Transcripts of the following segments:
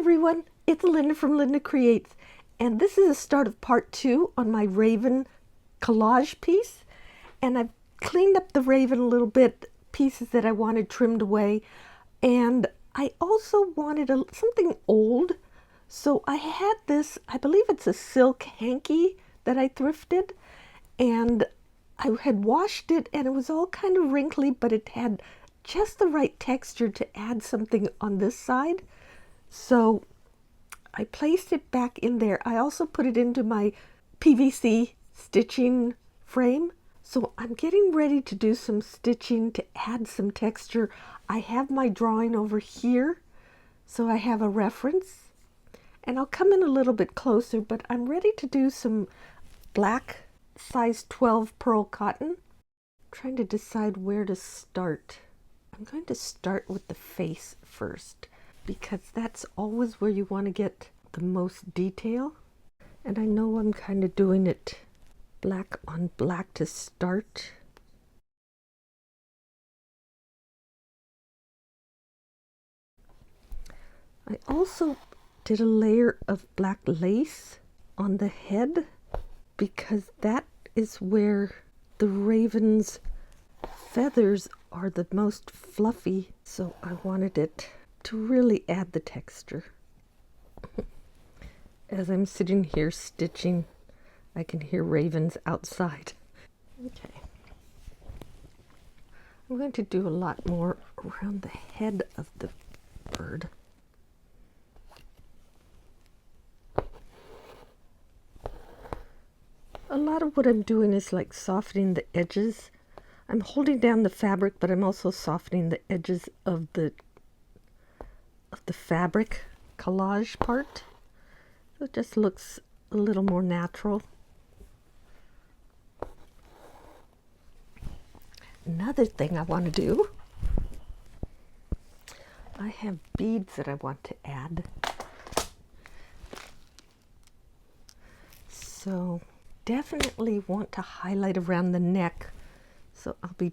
everyone, it's Linda from LyndaCreates, and this is the start of part 2 on my raven collage piece. And I've cleaned up the raven a little bit, pieces that I wanted trimmed away, and I also wanted something old. So I had this, I believe it's a silk hanky that I thrifted, and I had washed it and it was all kind of wrinkly, but it had just the right texture to add something on this side. So I placed it back in there. I also put it into my PVC stitching frame. So I'm getting ready to do some stitching to add some texture. I have my drawing over here, so I have a reference. And I'll come in a little bit closer, but I'm ready to do some black size 12 pearl cotton. I'm trying to decide where to start. I'm going to start with the face first, because that's always where you want to get the most detail. And I know I'm kind of doing it black on black to start. I also did a layer of black lace on the head, because that is where the raven's feathers are the most fluffy, so I wanted it to really add the texture. As I'm sitting here stitching, I can hear ravens outside. Okay. I'm going to do a lot more around the head of the bird. A lot of what I'm doing is like softening the edges. I'm holding down the fabric, but I'm also softening the edges of the fabric collage part. So it just looks a little more natural. Another thing I want to do, I have beads that I want to add. So definitely want to highlight around the neck. So I'll be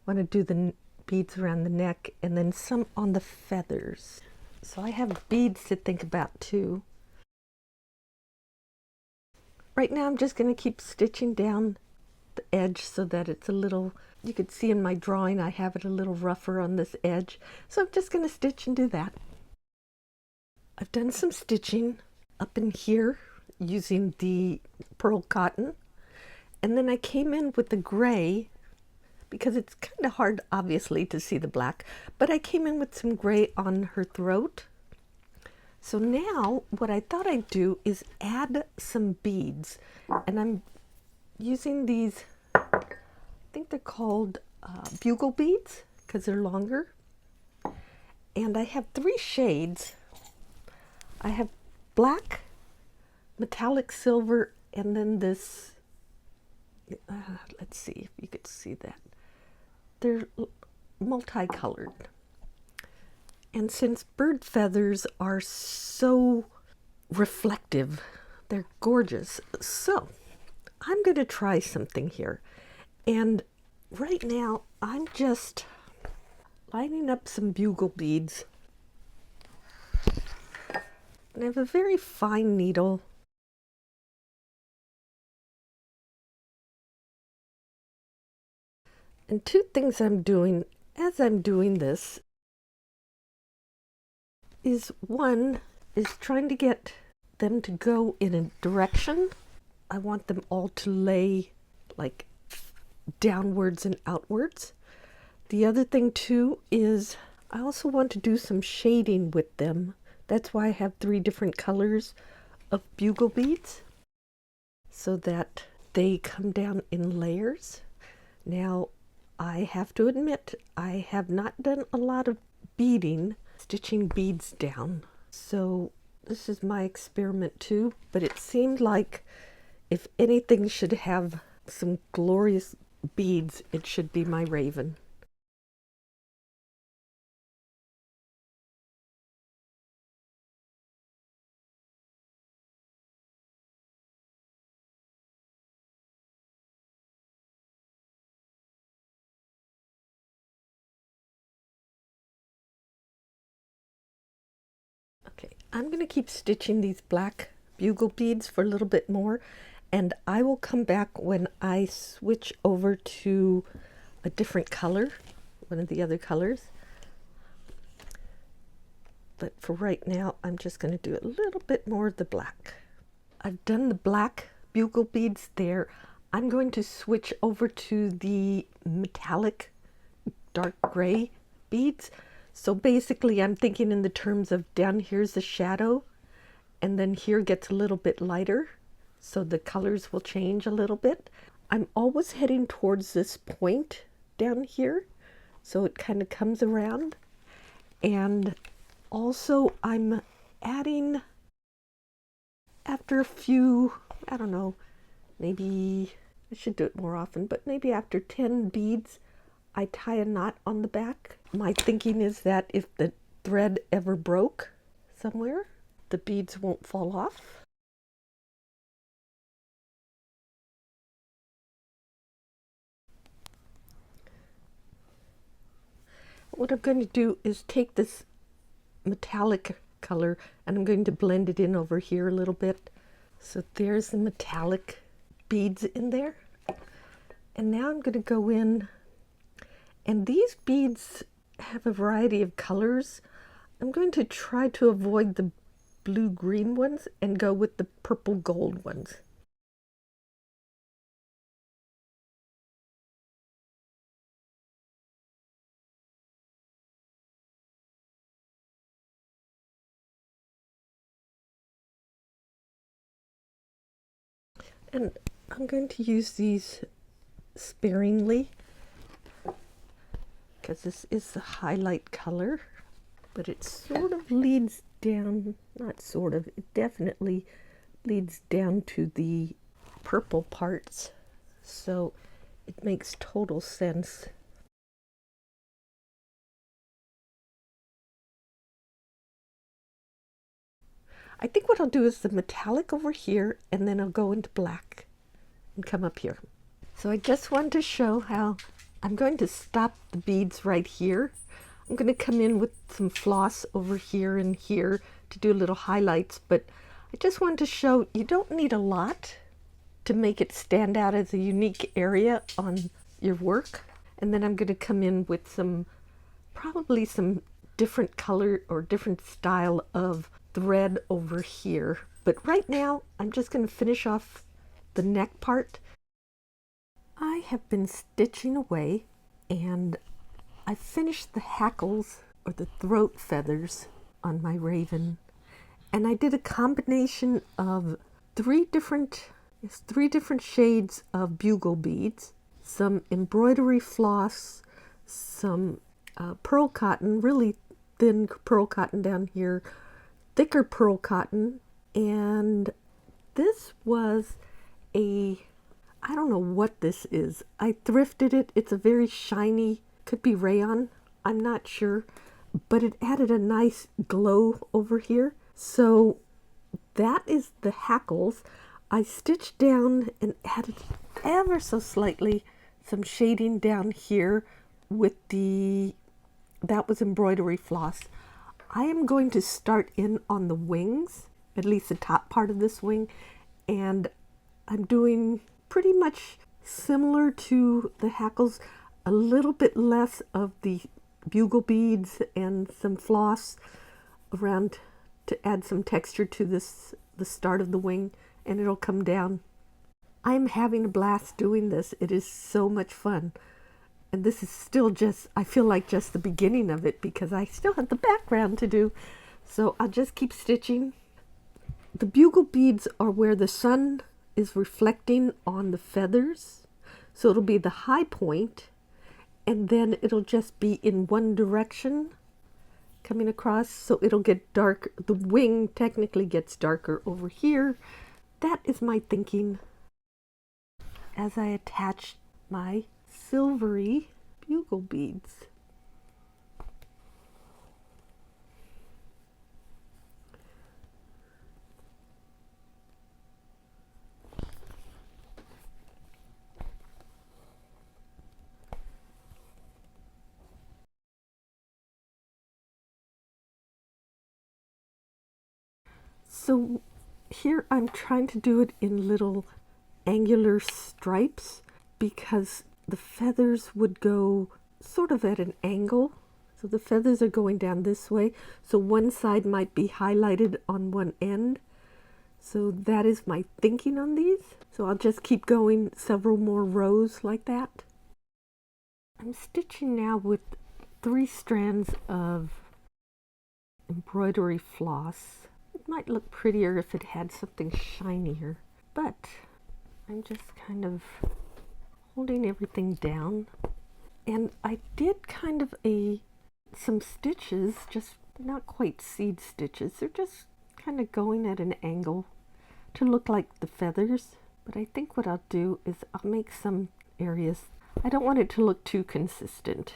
want to do the beads around the neck and then some on the feathers. So I have beads to think about too. Right now I'm just going to keep stitching down the edge so that it's a little, you could see in my drawing I have it a little rougher on this edge. So I'm just going to stitch and do that. I've done some stitching up in here using the pearl cotton. And then I came in with the gray, because it's kind of hard, obviously, to see the black, but I came in with some gray on her throat. So now what I thought I'd do is add some beads. And I'm using these, I think they're called bugle beads, because they're longer. And I have 3 shades. I have black, metallic silver, and then this, let's see if you could see that. They're multicolored. And since bird feathers are so reflective, they're gorgeous. So I'm going to try something here. And right now I'm just lining up some bugle beads. And I have a very fine needle. And 2 things I'm doing as I'm doing this is, one is trying to get them to go in a direction. I want them all to lay like downwards and outwards. The other thing too is I also want to do some shading with them. That's why I have 3 different colors of bugle beads, so that they come down in layers. Now, I have to admit, I have not done a lot of beading, stitching beads down. So this is my experiment too, but it seemed like if anything should have some glorious beads, it should be my raven. I'm going to keep stitching these black bugle beads for a little bit more, and I will come back when I switch over to a different color, one of the other colors. But for right now, I'm just going to do a little bit more of the black. I've done the black bugle beads there. I'm going to switch over to the metallic dark gray beads. So basically I'm thinking in the terms of down here's the shadow, and then here gets a little bit lighter, so the colors will change a little bit. I'm always heading towards this point down here, so it kind of comes around. And also I'm adding, after a few, I don't know, maybe I should do it more often, but maybe after 10 beads, I tie a knot on the back. My thinking is that if the thread ever broke somewhere, the beads won't fall off. What I'm going to do is take this metallic color and I'm going to blend it in over here a little bit. So there's the metallic beads in there. And now I'm going to go in, and these beads have a variety of colors. I'm going to try to avoid the blue-green ones and go with the purple-gold ones. And I'm going to use these sparingly because this is the highlight color, but it sort of leads down, not sort of, it definitely leads down to the purple parts, so it makes total sense. I think what I'll do is the metallic over here, and then I'll go into black and come up here. So I just wanted to show how I'm going to stop the beads right here. I'm going to come in with some floss over here and here to do little highlights, but I just wanted to show you don't need a lot to make it stand out as a unique area on your work. And then I'm going to come in with some, probably some different color or different style of thread over here. But right now I'm just going to finish off the neck part. I have been stitching away, and I finished the hackles or the throat feathers on my raven, and I did a combination of three different shades of bugle beads, some embroidery floss, some pearl cotton, really thin pearl cotton down here, thicker pearl cotton, and this was a, I don't know what this is. I thrifted it. It's a very shiny, could be rayon, I'm not sure, but it added a nice glow over here. So that is the hackles. I stitched down and added ever so slightly some shading down here with that was embroidery floss. I am going to start in on the wings, at least the top part of this wing, and I'm doing pretty much similar to the hackles, a little bit less of the bugle beads and some floss around to add some texture to the start of the wing, and it'll come down. I'm having a blast doing this. It is so much fun. And this is still just, I feel like just the beginning of it because I still have the background to do. So I'll just keep stitching. The bugle beads are where the sun is reflecting on the feathers. So it'll be the high point, and then it'll just be in one direction coming across. So it'll get dark. The wing technically gets darker over here. That is my thinking as I attach my silvery bugle beads. So here I'm trying to do it in little angular stripes because the feathers would go sort of at an angle. So the feathers are going down this way. So one side might be highlighted on one end. So that is my thinking on these. So I'll just keep going several more rows like that. I'm stitching now with 3 strands of embroidery floss. It might look prettier if it had something shinier, but I'm just kind of holding everything down. And I did kind of some stitches, just not quite seed stitches. They're just kind of going at an angle to look like the feathers. But I think what I'll do is I'll make some areas. I don't want it to look too consistent.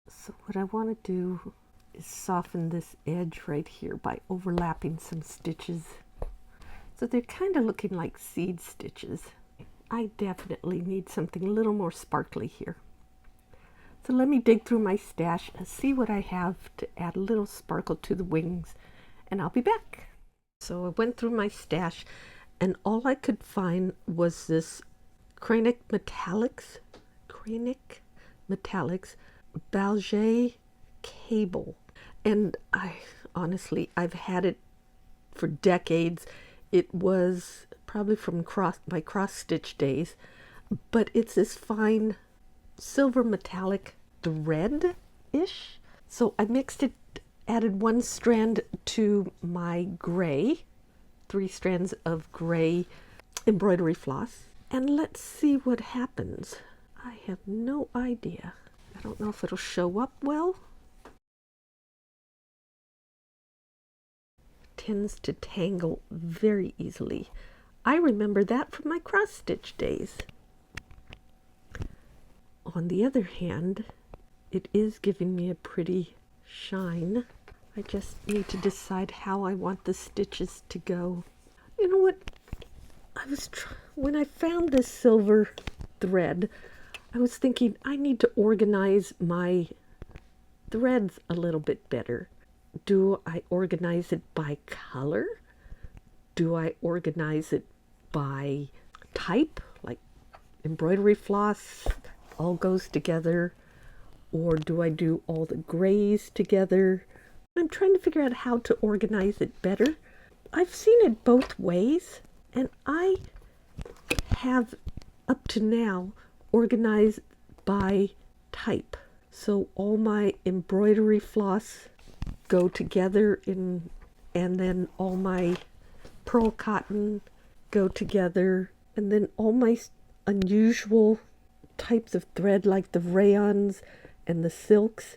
So what I want to do is soften this edge right here by overlapping some stitches. So they're kind of looking like seed stitches. I definitely need something a little more sparkly here. So let me dig through my stash and see what I have to add a little sparkle to the wings, and I'll be back. So I went through my stash and all I could find was this Cranic Metallics Balget cable. And I've had it for decades. It was probably from my cross stitch days, but it's this fine silver metallic thread-ish. So I mixed it, added 1 strand to my gray, 3 strands of gray embroidery floss, and let's see what happens. I have no idea. I don't know if it'll show up well. It tends to tangle very easily. I remember that from my cross stitch days. On the other hand, it is giving me a pretty shine. I just need to decide how I want the stitches to go. You know what? When I found this silver thread, I was thinking I need to organize my threads a little bit better. Do I organize it by color? Do I organize it by type, like embroidery floss all goes together, or do I do all the grays together? I'm trying to figure out how to organize it better. I've seen it both ways, and I have up to now organized by type. So all my embroidery floss go together and then all my pearl cotton go together, and then all my unusual types of thread like the rayons and the silks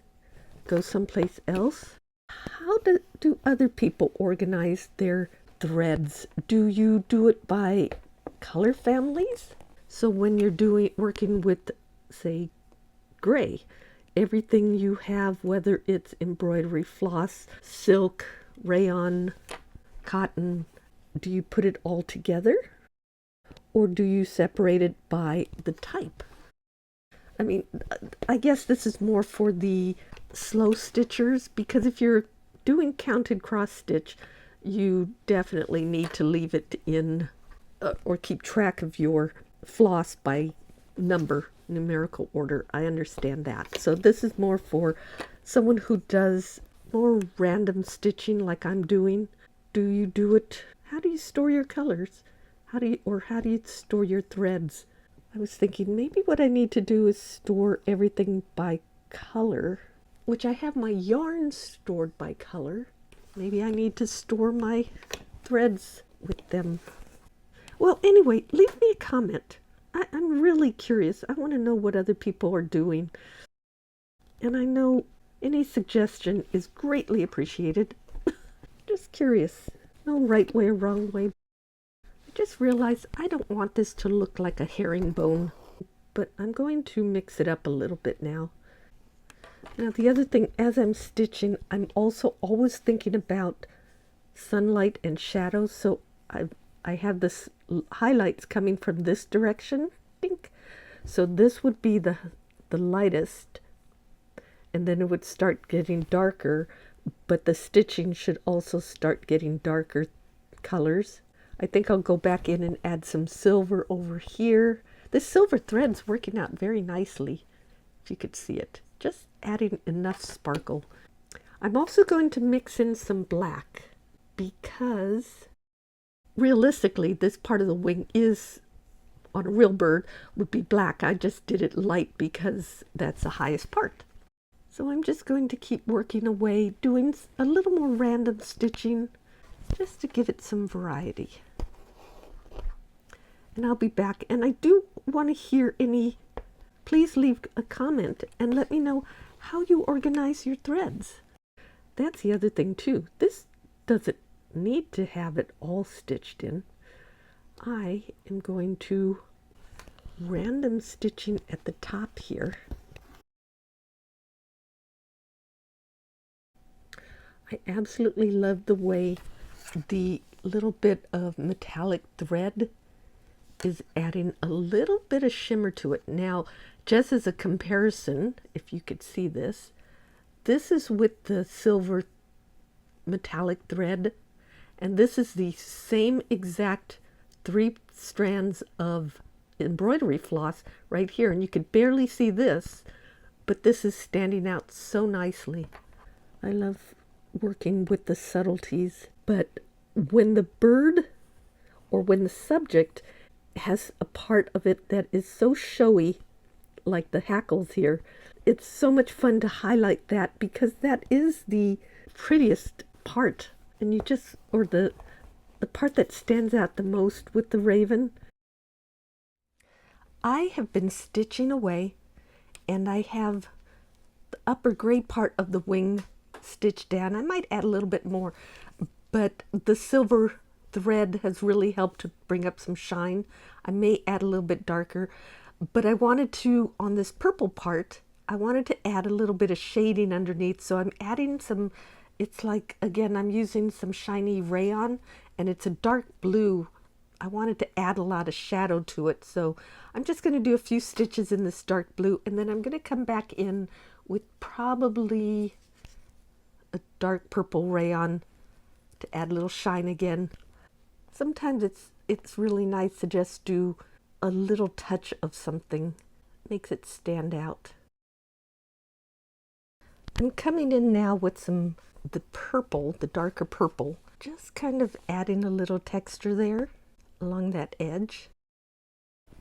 go someplace else. How do other people organize their threads? Do you do it by color families? So when you're working with, say, gray, everything you have, whether it's embroidery floss, silk, rayon, cotton, do you put it all together? Or do you separate it by the type? I mean, I guess this is more for the slow stitchers, because if you're doing counted cross stitch, you definitely need to leave it in or keep track of your floss by numerical order. I understand that. So this is more for someone who does more random stitching like I'm doing. Do you do it? How do you store your colors? How do you store your threads? I was thinking maybe what I need to do is store everything by color, which I have my yarn stored by color. Maybe I need to store my threads with them. Well, anyway, leave me a comment. I'm really curious. I want to know what other people are doing. And I know any suggestion is greatly appreciated. Just curious. No right way or wrong way. I just realized I don't want this to look like a herringbone, but I'm going to mix it up a little bit now. Now the other thing, as I'm stitching, I'm also always thinking about sunlight and shadows. So I have this highlights coming from this direction, pink. So this would be the lightest, and then it would start getting darker but the stitching should also start getting darker colors. I think I'll go back in and add some silver over here. This silver thread's working out very nicely, if you could see it. Just adding enough sparkle. I'm also going to mix in some black because realistically this part of the wing is, on a real bird, would be black. I just did it light because that's the highest part. So I'm just going to keep working away, doing a little more random stitching just to give it some variety. And I'll be back. And I do want to hear please leave a comment and let me know how you organize your threads. That's the other thing too. This doesn't need to have it all stitched in. I am going to random stitching at the top here. I absolutely love the way the little bit of metallic thread is adding a little bit of shimmer to it. Now, just as a comparison, if you could see this, this is with the silver metallic thread, and this is the same exact 3 strands of embroidery floss right here, and you could barely see this, but this is standing out so nicely. I love working with the subtleties, but when the bird or when the subject has a part of it that is so showy, like the hackles here, it's so much fun to highlight that because that is the prettiest part, and you just, or the part that stands out the most with the raven. I have been stitching away, and I have the upper gray part of the wing stitched down. I might add a little bit more, but the silver thread has really helped to bring up some shine. I may add a little bit darker, but I wanted to, on this purple part, I wanted to add a little bit of shading underneath, so I'm adding some, it's like, again, I'm using some shiny rayon, and it's a dark blue. I wanted to add a lot of shadow to it, so I'm just going to do a few stitches in this dark blue, and then I'm going to come back in with probably a dark purple rayon to add a little shine again. Sometimes it's really nice to just do a little touch of something, makes it stand out. I'm coming in now with the purple, the darker purple, just kind of adding a little texture there along that edge.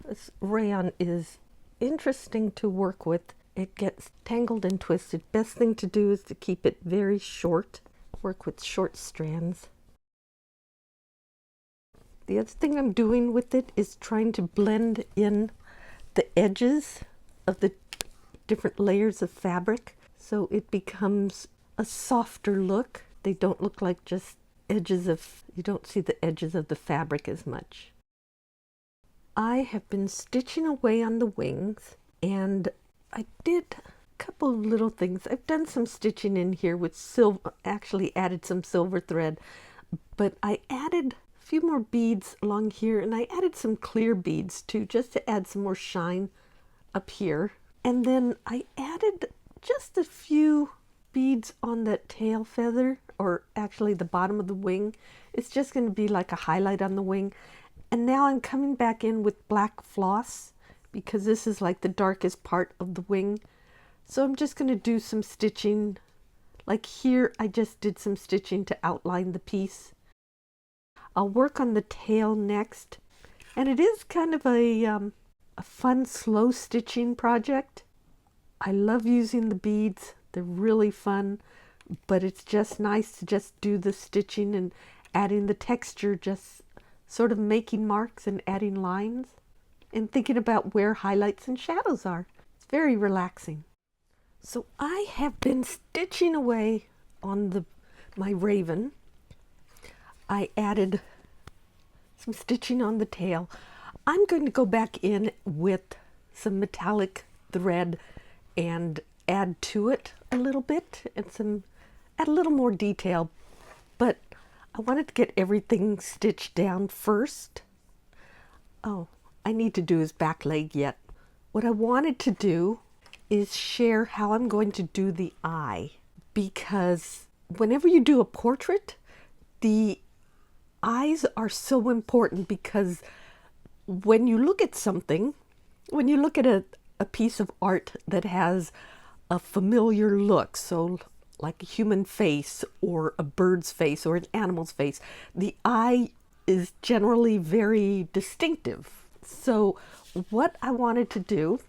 This rayon is interesting to work with. It gets tangled and twisted. Best thing to do is to keep it very short. Work with short strands. The other thing I'm doing with it is trying to blend in the edges of the different layers of fabric so it becomes a softer look. They don't look like just edges of, you don't see the edges of the fabric as much. I have been stitching away on the wings, and I did a couple of little things. I've done some stitching in here with silver, actually added some silver thread, but I added a few more beads along here, and I added some clear beads too, just to add some more shine up here. And then I added just a few beads on that tail feather, or actually the bottom of the wing. It's just going to be like a highlight on the wing. And now I'm coming back in with black floss because this is like the darkest part of the wing. So I'm just going to do some stitching. Like here, I just did some stitching to outline the piece. I'll work on the tail next. And it is kind of a fun, slow stitching project. I love using the beads. They're really fun, but it's just nice to just do the stitching and adding the texture, just sort of making marks and adding lines and thinking about where highlights and shadows are. It's very relaxing. So I have been stitching away on my raven. I added some stitching on the tail. I'm going to go back in with some metallic thread and add to it a little bit and add a little more detail, but I wanted to get everything stitched down first. Oh, I need to do his back leg yet. What I wanted to do is share how I'm going to do the eye, because whenever you do a portrait, the eyes are so important, because when you look at something, when you look at a piece of art that has a familiar look, so like a human face or a bird's face or an animal's face, the eye is generally very distinctive. So what I wanted to do,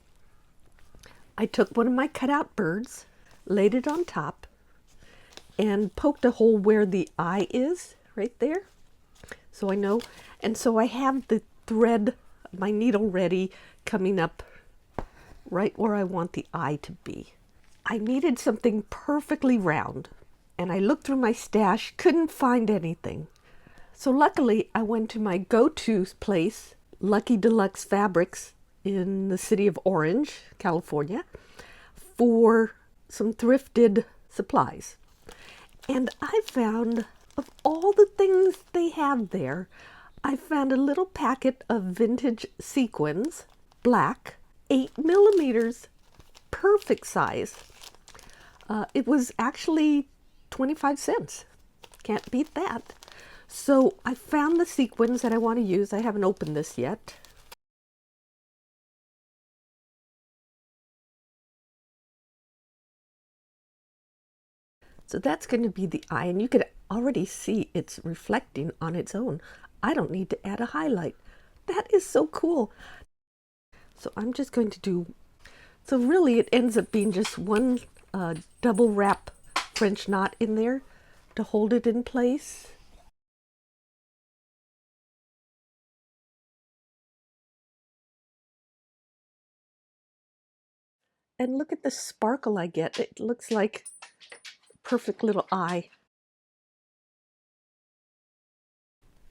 I took one of my cutout birds, laid it on top, and poked a hole where the eye is, right there. So I know, and so I have the thread, my needle ready, coming up right where I want the eye to be. I needed something perfectly round, and I looked through my stash, couldn't find anything. So luckily I went to my go-to place, Lucky Deluxe Fabrics in the city of Orange, California, for some thrifted supplies. And I found, of all the things they have there, I found a little packet of vintage sequins, black, 8mm, perfect size. It was actually 25 cents. Can't beat that. So I found the sequins that I want to use. I haven't opened this yet. So that's going to be the eye, and you can already see it's reflecting on its own. I don't need to add a highlight. That is so cool. So I'm just going to do, so really it ends up being just one double wrap French knot in there to hold it in place. And look at the sparkle I get. It looks like a perfect little eye.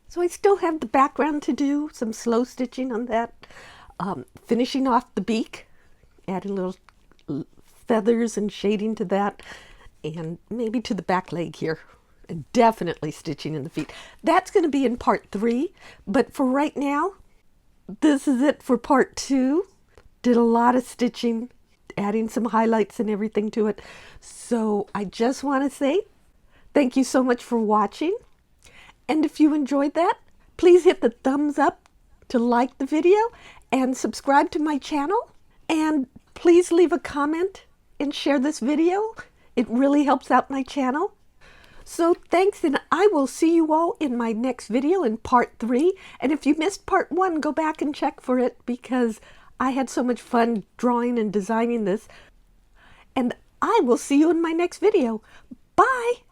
So I still have the background to do, some slow stitching on that. Finishing off the beak, adding little feathers and shading to that, and maybe to the back leg here. And definitely stitching in the feet. That's going to be in part 3, but for right now, this is it for part 2. Did a lot of stitching, adding some highlights and everything to it. So I just want to say thank you so much for watching. And if you enjoyed that, please hit the thumbs up to like the video and subscribe to my channel. And please leave a comment and share this video. It really helps out my channel. So thanks, and I will see you all in my next video in part 3. And if you missed part 1, go back and check for it, because I had so much fun drawing and designing this. And I will see you in my next video. Bye!